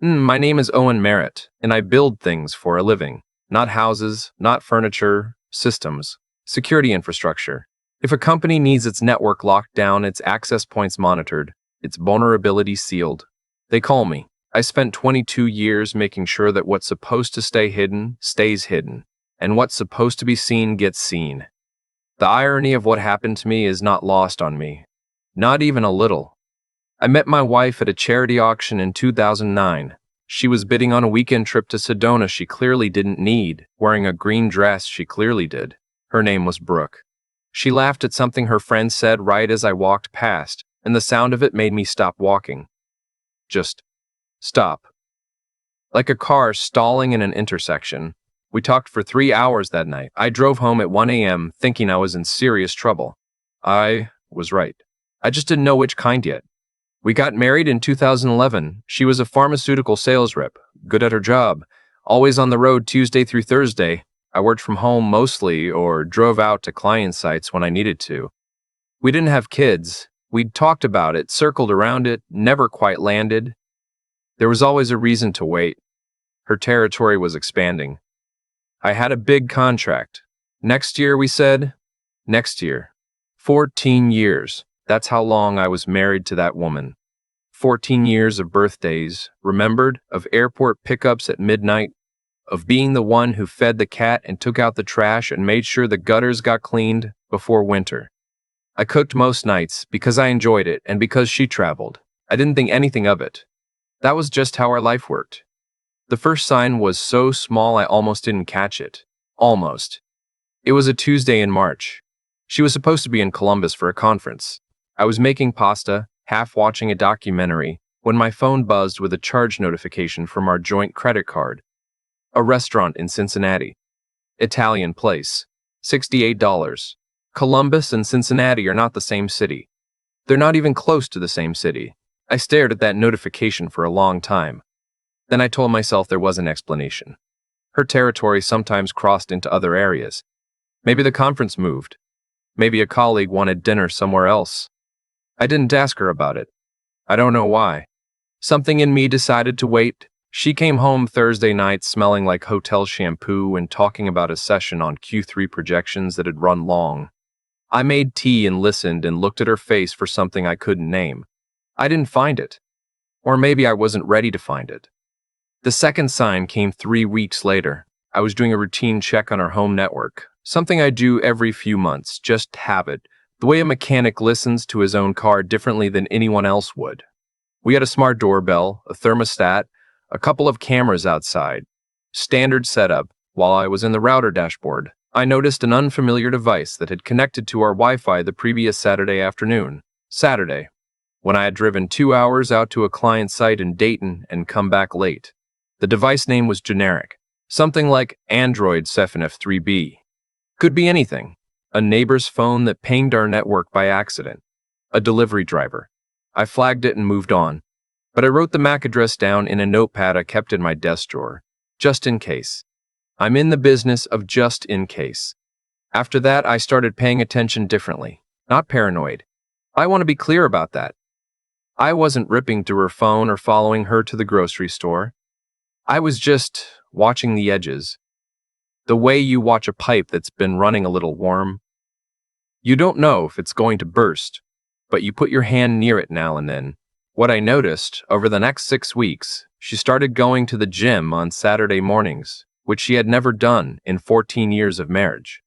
My name is Owen Merritt, and I build things for a living. Not houses, not furniture, systems, security infrastructure. If a company needs its network locked down, its access points monitored, its vulnerabilities sealed, they call me. I spent 22 years making sure that what's supposed to stay hidden stays hidden, and what's supposed to be seen gets seen. The irony of what happened to me is not lost on me. Not even a little. I met my wife at a charity auction in 2009. She was bidding on a weekend trip to Sedona she clearly didn't need, wearing a green dress she clearly did. Her name was Brooke. She laughed at something her friend said right as I walked past, and the sound of it made me stop walking. Just stop. Like a car stalling in an intersection. We talked for 3 hours that night. I drove home at 1 a.m. thinking I was in serious trouble. I was right. I just didn't know which kind yet. We got married in 2011. She was a pharmaceutical sales rep, good at her job, always on the road Tuesday through Thursday. I worked from home mostly or drove out to client sites when I needed to. We didn't have kids. We'd talked about it, circled around it, never quite landed. There was always a reason to wait. Her territory was expanding. I had a big contract. Next year, we said. Next year. 14 years. That's how long I was married to that woman. 14 years of birthdays, remembered, of airport pickups at midnight, of being the one who fed the cat and took out the trash and made sure the gutters got cleaned before winter. I cooked most nights because I enjoyed it and because she traveled. I didn't think anything of it. That was just how our life worked. The first sign was so small I almost didn't catch it. Almost. It was a Tuesday in March. She was supposed to be in Columbus for a conference. I was making pasta, half watching a documentary, when my phone buzzed with a charge notification from our joint credit card. A restaurant in Cincinnati. Italian place. $68. Columbus and Cincinnati are not the same city. They're not even close to the same city. I stared at that notification for a long time. Then I told myself there was an explanation. Her territory sometimes crossed into other areas. Maybe the conference moved. Maybe a colleague wanted dinner somewhere else. I didn't ask her about it. I don't know why. Something in me decided to wait. She came home Thursday night smelling like hotel shampoo and talking about a session on Q3 projections that had run long. I made tea and listened and looked at her face for something I couldn't name. I didn't find it. Or maybe I wasn't ready to find it. The second sign came 3 weeks later. I was doing a routine check on our home network, something I do every few months, just habit, the way a mechanic listens to his own car differently than anyone else would. We had a smart doorbell, a thermostat, a couple of cameras outside. Standard setup. While I was in the router dashboard, I noticed an unfamiliar device that had connected to our Wi-Fi the previous Saturday afternoon. Saturday, when I had driven 2 hours out to a client site in Dayton and come back late. The device name was generic, something like Android Cephanef 3B. Could be anything. A neighbor's phone that pinged our network by accident. A delivery driver. I flagged it and moved on. But I wrote the MAC address down in a notepad I kept in my desk drawer, just in case. I'm in the business of just in case. After that, I started paying attention differently, not paranoid. I want to be clear about that. I wasn't ripping through her phone or following her to the grocery store. I was just watching the edges. The way you watch a pipe that's been running a little warm. You don't know if it's going to burst, but you put your hand near it now and then. What I noticed, over the next 6 weeks, she started going to the gym on Saturday mornings, which she had never done in 14 years of marriage.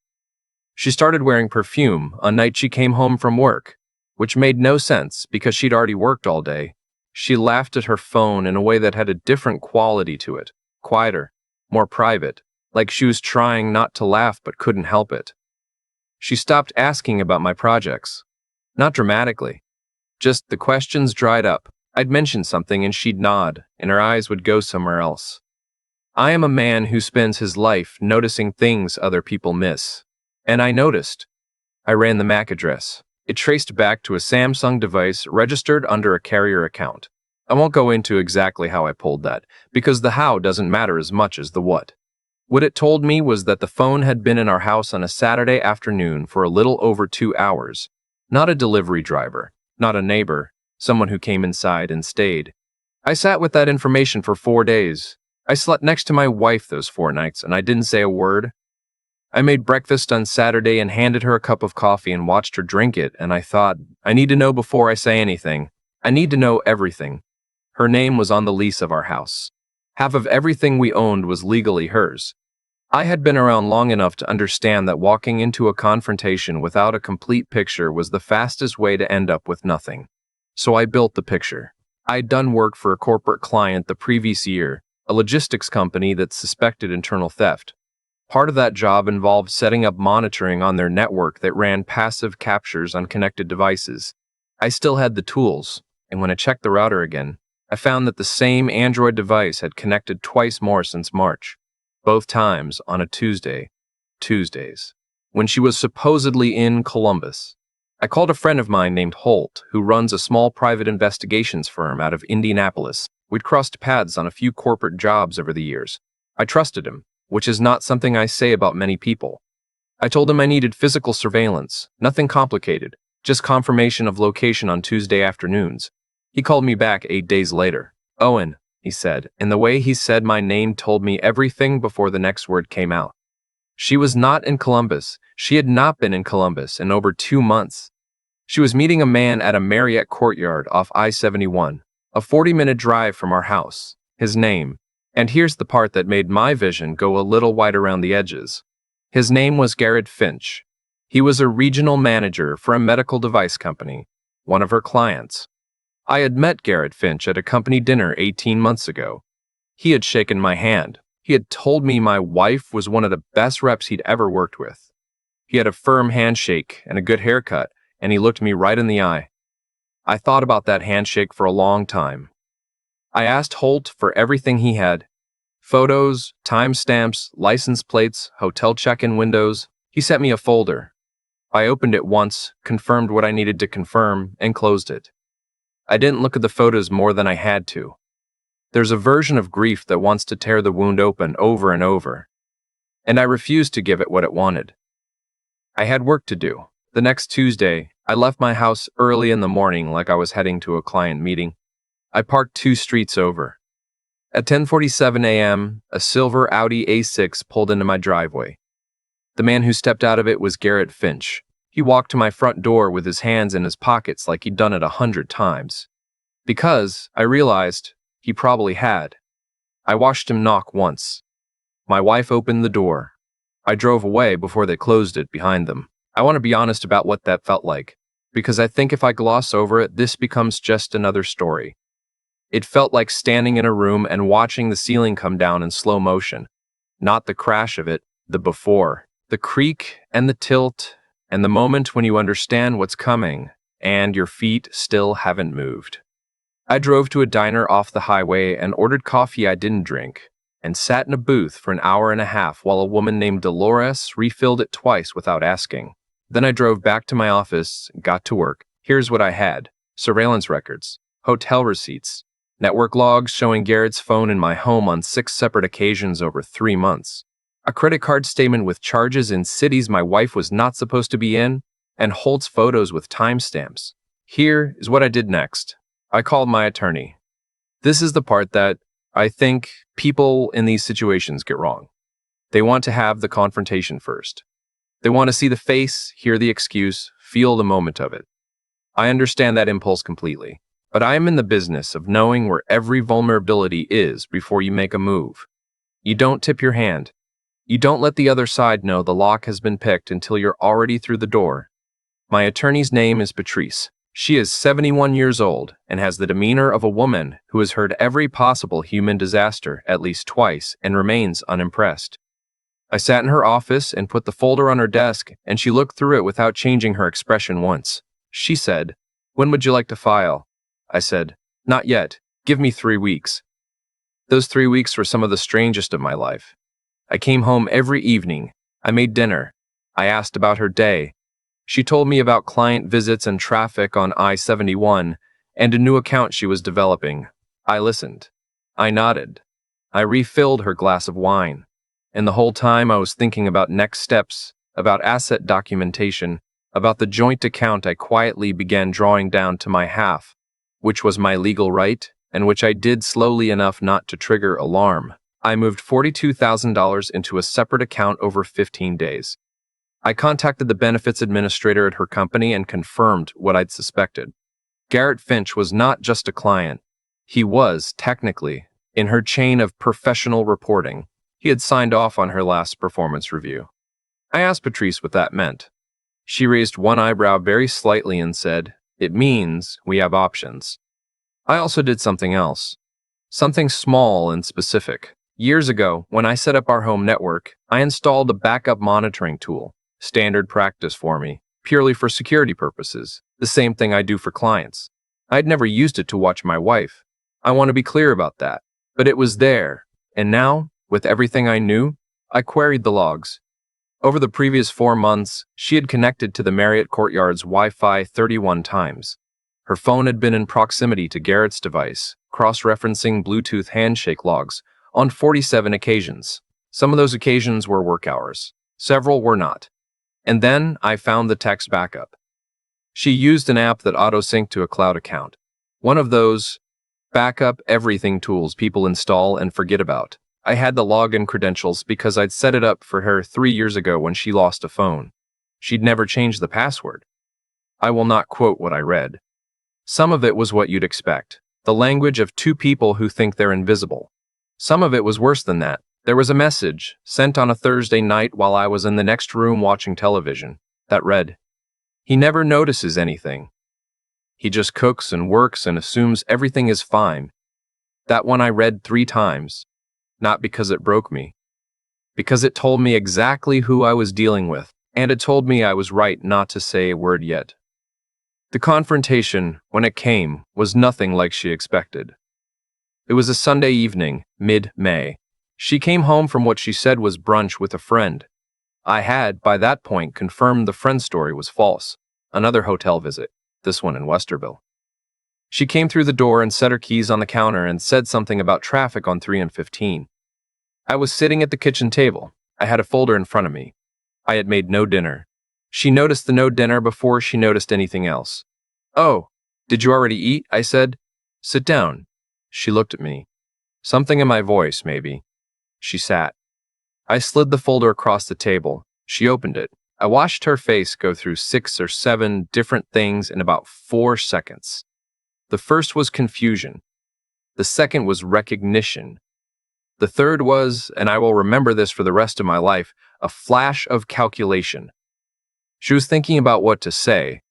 She started wearing perfume on nights she came home from work, which made no sense because she'd already worked all day. She laughed at her phone in a way that had a different quality to it, quieter, more private, like she was trying not to laugh but couldn't help it. She stopped asking about my projects. Not dramatically. Just the questions dried up. I'd mention something and she'd nod, and her eyes would go somewhere else. I am a man who spends his life noticing things other people miss. And I noticed. I ran the MAC address. It traced back to a Samsung device registered under a carrier account. I won't go into exactly how I pulled that, because the how doesn't matter as much as the what. What it told me was that the phone had been in our house on a Saturday afternoon for a little over 2 hours. Not a delivery driver, not a neighbor, someone who came inside and stayed. I sat with that information for 4 days. I slept next to my wife those 4 nights, and I didn't say a word. I made breakfast on Saturday and handed her a cup of coffee and watched her drink it, and I thought, I need to know before I say anything. I need to know everything. Her name was on the lease of our house. Half of everything we owned was legally hers. I had been around long enough to understand that walking into a confrontation without a complete picture was the fastest way to end up with nothing. So I built the picture. I'd done work for a corporate client the previous year, a logistics company that suspected internal theft. Part of that job involved setting up monitoring on their network that ran passive captures on connected devices. I still had the tools, and when I checked the router again, I found that the same Android device had connected twice more since March, both times on a Tuesdays, when she was supposedly in Columbus. I called a friend of mine named Holt, who runs a small private investigations firm out of Indianapolis. We'd crossed paths on a few corporate jobs over the years. I trusted him, which is not something I say about many people. I told him I needed physical surveillance, nothing complicated, just confirmation of location on Tuesday afternoons. He called me back 8 days later. Owen, he said, and the way he said my name told me everything before the next word came out. She was not in Columbus. She had not been in Columbus in over 2 months. She was meeting a man at a Marriott Courtyard off I-71, a 40-minute drive from our house. His name, and here's the part that made my vision go a little wide around the edges. His name was Garrett Finch. He was a regional manager for a medical device company, one of her clients. I had met Garrett Finch at a company dinner 18 months ago. He had shaken my hand. He had told me my wife was one of the best reps he'd ever worked with. He had a firm handshake and a good haircut, and he looked me right in the eye. I thought about that handshake for a long time. I asked Holt for everything he had. Photos, timestamps, license plates, hotel check-in windows. He sent me a folder. I opened it once, confirmed what I needed to confirm, and closed it. I didn't look at the photos more than I had to. There's a version of grief that wants to tear the wound open over and over, and I refused to give it what it wanted. I had work to do. The next Tuesday, I left my house early in the morning like I was heading to a client meeting. I parked 2 streets over. At 10:47 a.m., a silver Audi A6 pulled into my driveway. The man who stepped out of it was Garrett Finch. He walked to my front door with his hands in his pockets like he'd done it 100 times. Because, I realized, he probably had. I watched him knock once. My wife opened the door. I drove away before they closed it behind them. I want to be honest about what that felt like, because I think if I gloss over it, this becomes just another story. It felt like standing in a room and watching the ceiling come down in slow motion. Not the crash of it, the before, the creak and the tilt, and the moment when you understand what's coming, and your feet still haven't moved. I drove to a diner off the highway and ordered coffee I didn't drink, and sat in a booth for an hour and a half while a woman named Dolores refilled it twice without asking. Then I drove back to my office, got to work. Here's what I had: surveillance records, hotel receipts, network logs showing Garrett's phone in my home on 6 separate occasions over 3 months, a credit card statement with charges in cities my wife was not supposed to be in, and Holt's photos with timestamps. Here is what I did next. I called my attorney. This is the part that I think people in these situations get wrong. They want to have the confrontation first. They want to see the face, hear the excuse, feel the moment of it. I understand that impulse completely, but I am in the business of knowing where every vulnerability is before you make a move. You don't tip your hand. You don't let the other side know the lock has been picked until you're already through the door. My attorney's name is Patrice. She is 71 years old and has the demeanor of a woman who has heard every possible human disaster at least twice and remains unimpressed. I sat in her office and put the folder on her desk, and she looked through it without changing her expression once. She said, "When would you like to file?" I said, "Not yet. Give me 3 weeks." Those 3 weeks were some of the strangest of my life. I came home every evening. I made dinner. I asked about her day. She told me about client visits and traffic on I-71 and a new account she was developing. I listened. I nodded. I refilled her glass of wine. And the whole time I was thinking about next steps, about asset documentation, about the joint account I quietly began drawing down to my half, which was my legal right and which I did slowly enough not to trigger alarm. I moved $42,000 into a separate account over 15 days. I contacted the benefits administrator at her company and confirmed what I'd suspected. Garrett Finch was not just a client. He was, technically, in her chain of professional reporting. He had signed off on her last performance review. I asked Patrice what that meant. She raised one eyebrow very slightly and said, "It means we have options." I also did something else. Something small and specific. Years ago, when I set up our home network, I installed a backup monitoring tool, standard practice for me, purely for security purposes, the same thing I do for clients. I'd never used it to watch my wife. I want to be clear about that. But it was there, and now, with everything I knew, I queried the logs. Over the previous 4 months, she had connected to the Marriott Courtyard's Wi-Fi 31 times. Her phone had been in proximity to Garrett's device, cross-referencing Bluetooth handshake logs, on 47 occasions. Some of those occasions were work hours. Several were not. And then I found the text backup. She used an app that auto-synced to a cloud account. One of those backup everything tools people install and forget about. I had the login credentials because I'd set it up for her 3 years ago when she lost a phone. She'd never changed the password. I will not quote what I read. Some of it was what you'd expect. The language of two people who think they're invisible. Some of it was worse than that. There was a message, sent on a Thursday night while I was in the next room watching television, that read, "He never notices anything. He just cooks and works and assumes everything is fine." That one I read 3 times, not because it broke me, because it told me exactly who I was dealing with, and it told me I was right not to say a word yet. The confrontation, when it came, was nothing like she expected. It was a Sunday evening, mid-May. She came home from what she said was brunch with a friend. I had, by that point, confirmed the friend's story was false. Another hotel visit, this one in Westerville. She came through the door and set her keys on the counter and said something about traffic on 3 and 15. I was sitting at the kitchen table. I had a folder in front of me. I had made no dinner. She noticed the no dinner before she noticed anything else. "Oh, did you already eat?" I said. "Sit down." She looked at me. Something in my voice, maybe. She sat. I slid the folder across the table. She opened it. I watched her face go through 6 or 7 different things in about 4 seconds. The first was confusion. The second was recognition. The third was, and I will remember this for the rest of my life, a flash of calculation. She was thinking about what to say,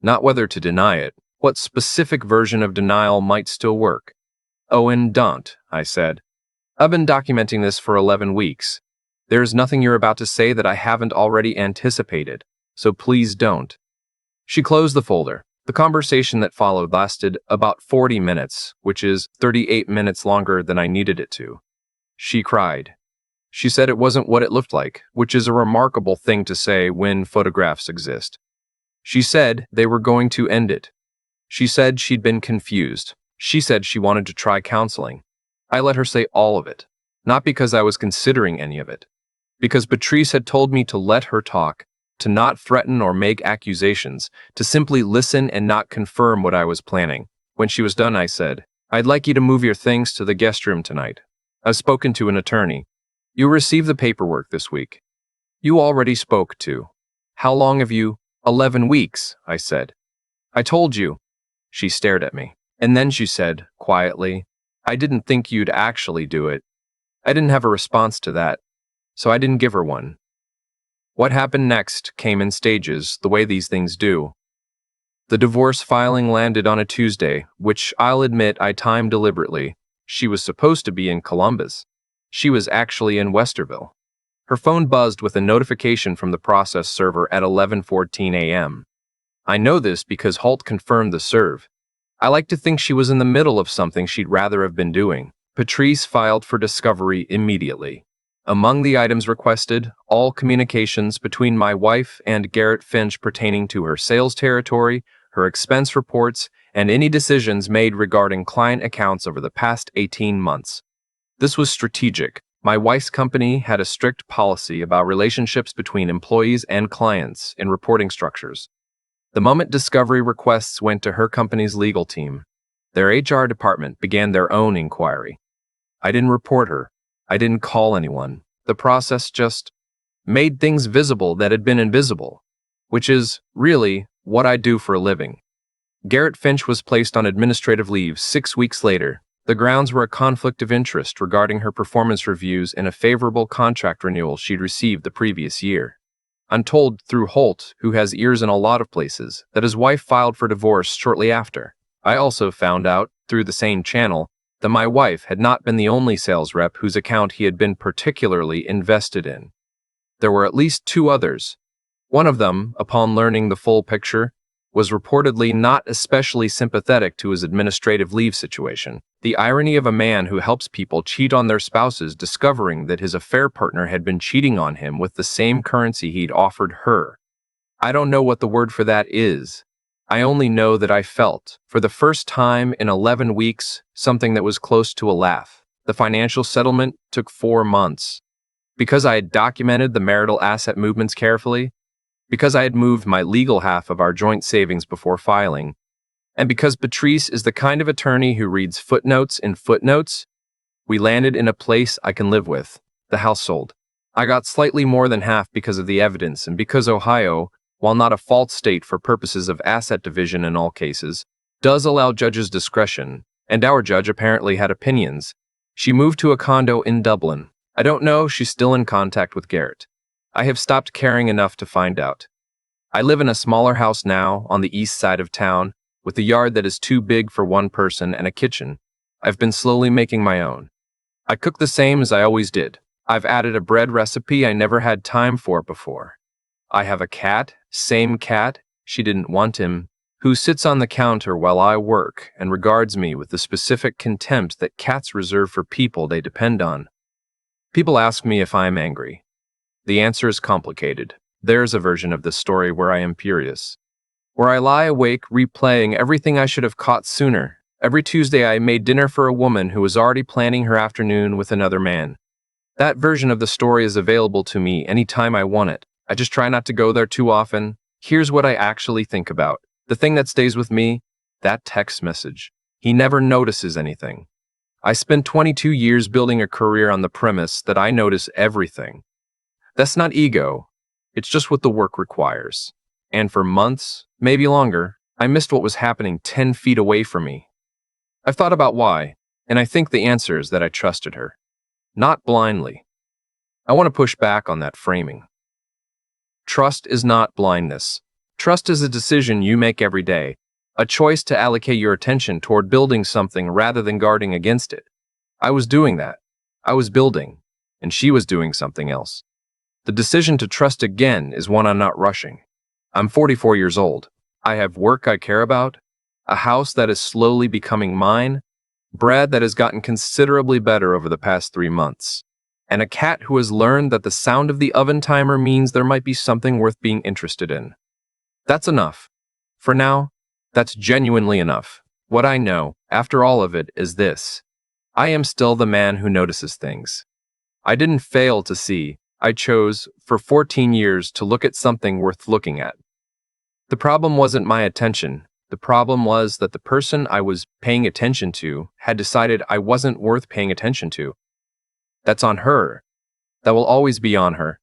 not whether to deny it, what specific version of denial might still work. "Owen, don't," I said. "I've been documenting this for 11 weeks. There is nothing you're about to say that I haven't already anticipated, so please don't." She closed the folder. The conversation that followed lasted about 40 minutes, which is 38 minutes longer than I needed it to. She cried. She said it wasn't what it looked like, which is a remarkable thing to say when photographs exist. She said they were going to end it. She said she'd been confused. She said she wanted to try counseling. I let her say all of it, not because I was considering any of it, because Patrice had told me to let her talk, to not threaten or make accusations, to simply listen and not confirm what I was planning. When she was done, I said, "I'd like you to move your things to the guest room tonight. I've spoken to an attorney. You'll receive the paperwork this week." "You already spoke to." "How long have you?" 11 weeks, I said. "I told you." She stared at me. And then she said, quietly, "I didn't think you'd actually do it." I didn't have a response to that, so I didn't give her one. What happened next came in stages, the way these things do. The divorce filing landed on a Tuesday, which I'll admit I timed deliberately. She was supposed to be in Columbus. She was actually in Westerville. Her phone buzzed with a notification from the process server at 11:14 a.m. I know this because Holt confirmed the serve. I like to think she was in the middle of something she'd rather have been doing. Patrice filed for discovery immediately. Among the items requested, all communications between my wife and Garrett Finch pertaining to her sales territory, her expense reports, and any decisions made regarding client accounts over the past 18 months. This was strategic. My wife's company had a strict policy about relationships between employees and clients in reporting structures. The moment discovery requests went to her company's legal team, Their HR department began their own inquiry. I didn't report her. I didn't call anyone. The process just made things visible that had been invisible, which is really what I do for a living. Garrett Finch was placed on administrative leave 6 weeks later. The grounds were a conflict of interest regarding her performance reviews and a favorable contract renewal she'd received the previous year. I'm told through Holt, who has ears in a lot of places, that his wife filed for divorce shortly after. I also found out, through the same channel, that my wife had not been the only sales rep whose account he had been particularly invested in. There were at least 2 others. One of them, upon learning the full picture, was reportedly not especially sympathetic to his administrative leave situation. The irony of a man who helps people cheat on their spouses discovering that his affair partner had been cheating on him with the same currency he'd offered her. I don't know what the word for that is. I only know that I felt, for the first time in 11 weeks, something that was close to a laugh. The financial settlement took 4 months. Because I had documented the marital asset movements carefully, because I had moved my legal half of our joint savings before filing, and because Patrice is the kind of attorney who reads footnotes in footnotes, we landed in a place I can live with, the house sold. I got slightly more than half because of the evidence and because Ohio, while not a fault state for purposes of asset division in all cases, does allow judges discretion, and our judge apparently had opinions. She moved to a condo in Dublin. I don't know if she's still in contact with Garrett. I have stopped caring enough to find out. I live in a smaller house now on the east side of town, with a yard that is too big for one person and a kitchen. I've been slowly making my own. I cook the same as I always did. I've added a bread recipe I never had time for before. I have a cat, same cat, she didn't want him, who sits on the counter while I work and regards me with the specific contempt that cats reserve for people they depend on. People ask me if I am angry. The answer is complicated. There's a version of this story where I am furious, where I lie awake replaying everything I should have caught sooner. Every Tuesday I made dinner for a woman who was already planning her afternoon with another man. That version of the story is available to me anytime I want it. I just try not to go there too often. Here's what I actually think about. The thing that stays with me, that text message. He never notices anything. I spent 22 years building a career on the premise that I notice everything. That's not ego. It's just what the work requires. And for months, maybe longer, I missed what was happening 10 feet away from me. I've thought about why, and I think the answer is that I trusted her. Not blindly. I want to push back on that framing. Trust is not blindness. Trust is a decision you make every day, a choice to allocate your attention toward building something rather than guarding against it. I was doing that. I was building, and she was doing something else. The decision to trust again is one I'm not rushing. I'm 44 years old. I have work I care about, a house that is slowly becoming mine, bread that has gotten considerably better over the past 3 months, and a cat who has learned that the sound of the oven timer means there might be something worth being interested in. That's enough. For now, that's genuinely enough. What I know, after all of it, is this. I am still the man who notices things. I didn't fail to see. I chose, for 14 years, to look at something worth looking at. The problem wasn't my attention. The problem was that the person I was paying attention to had decided I wasn't worth paying attention to. That's on her. That will always be on her.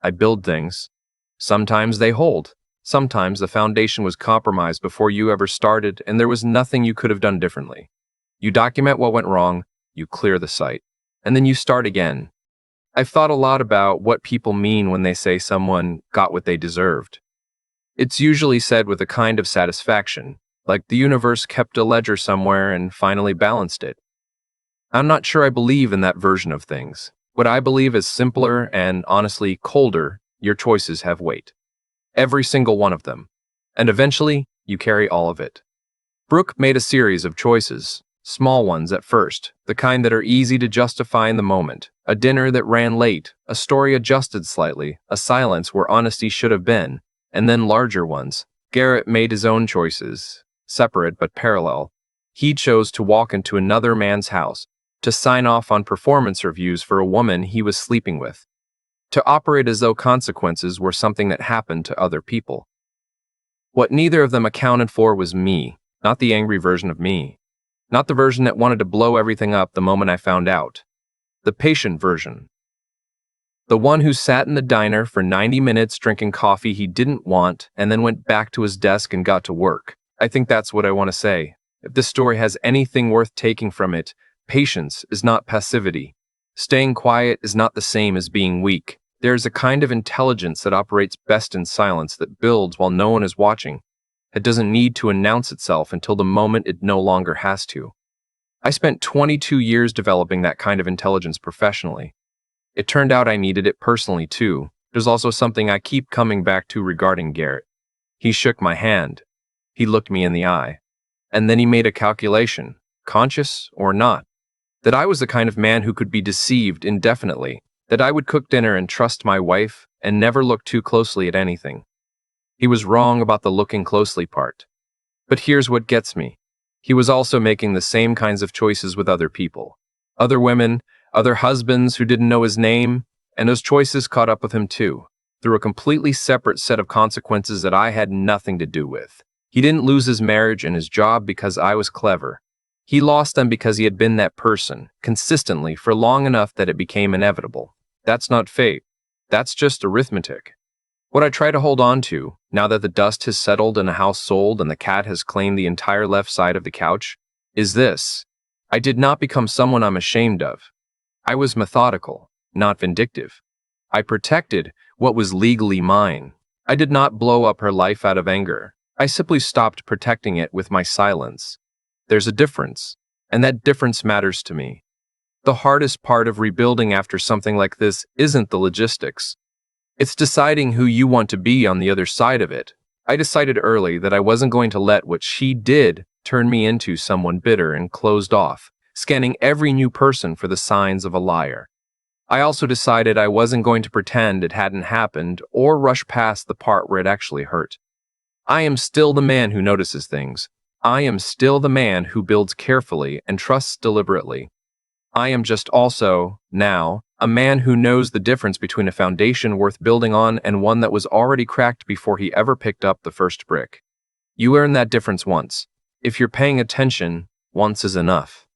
I build things. Sometimes they hold. Sometimes the foundation was compromised before you ever started, and there was nothing you could have done differently. You document what went wrong, you clear the site, and then you start again. I've thought a lot about what people mean when they say someone got what they deserved. It's usually said with a kind of satisfaction, like the universe kept a ledger somewhere and finally balanced it. I'm not sure I believe in that version of things. What I believe is simpler and, honestly, colder. Your choices have weight. Every single one of them. And eventually, you carry all of it. Brooke made a series of choices. Small ones at first, the kind that are easy to justify in the moment. A dinner that ran late, a story adjusted slightly, a silence where honesty should have been, and then larger ones. Garrett made his own choices, separate but parallel. He chose to walk into another man's house, to sign off on performance reviews for a woman he was sleeping with, to operate as though consequences were something that happened to other people. What neither of them accounted for was me, not the angry version of me. Not the version that wanted to blow everything up the moment I found out. The patient version. The one who sat in the diner for 90 minutes drinking coffee he didn't want and then went back to his desk and got to work. I think that's what I want to say. If this story has anything worth taking from it, patience is not passivity. Staying quiet is not the same as being weak. There is a kind of intelligence that operates best in silence, that builds while no one is watching. It doesn't need to announce itself until the moment it no longer has to. I spent 22 years developing that kind of intelligence professionally. It turned out I needed it personally too. There's also something I keep coming back to regarding Garrett. He shook my hand. He looked me in the eye. And then he made a calculation, conscious or not, that I was the kind of man who could be deceived indefinitely, that I would cook dinner and trust my wife and never look too closely at anything. He was wrong about the looking closely part. But here's what gets me. He was also making the same kinds of choices with other people. Other women, other husbands who didn't know his name, and those choices caught up with him too, through a completely separate set of consequences that I had nothing to do with. He didn't lose his marriage and his job because I was clever. He lost them because he had been that person, consistently, for long enough that it became inevitable. That's not fate. That's just arithmetic. What I try to hold on to, now that the dust has settled and a house sold and the cat has claimed the entire left side of the couch, is this. I did not become someone I'm ashamed of. I was methodical, not vindictive. I protected what was legally mine. I did not blow up her life out of anger. I simply stopped protecting it with my silence. There's a difference, and that difference matters to me. The hardest part of rebuilding after something like this isn't the logistics. It's deciding who you want to be on the other side of it. I decided early that I wasn't going to let what she did turn me into someone bitter and closed off, scanning every new person for the signs of a liar. I also decided I wasn't going to pretend it hadn't happened or rush past the part where it actually hurt. I am still the man who notices things. I am still the man who builds carefully and trusts deliberately. I am just also, now, a man who knows the difference between a foundation worth building on and one that was already cracked before he ever picked up the first brick. You learn that difference once. If you're paying attention, once is enough.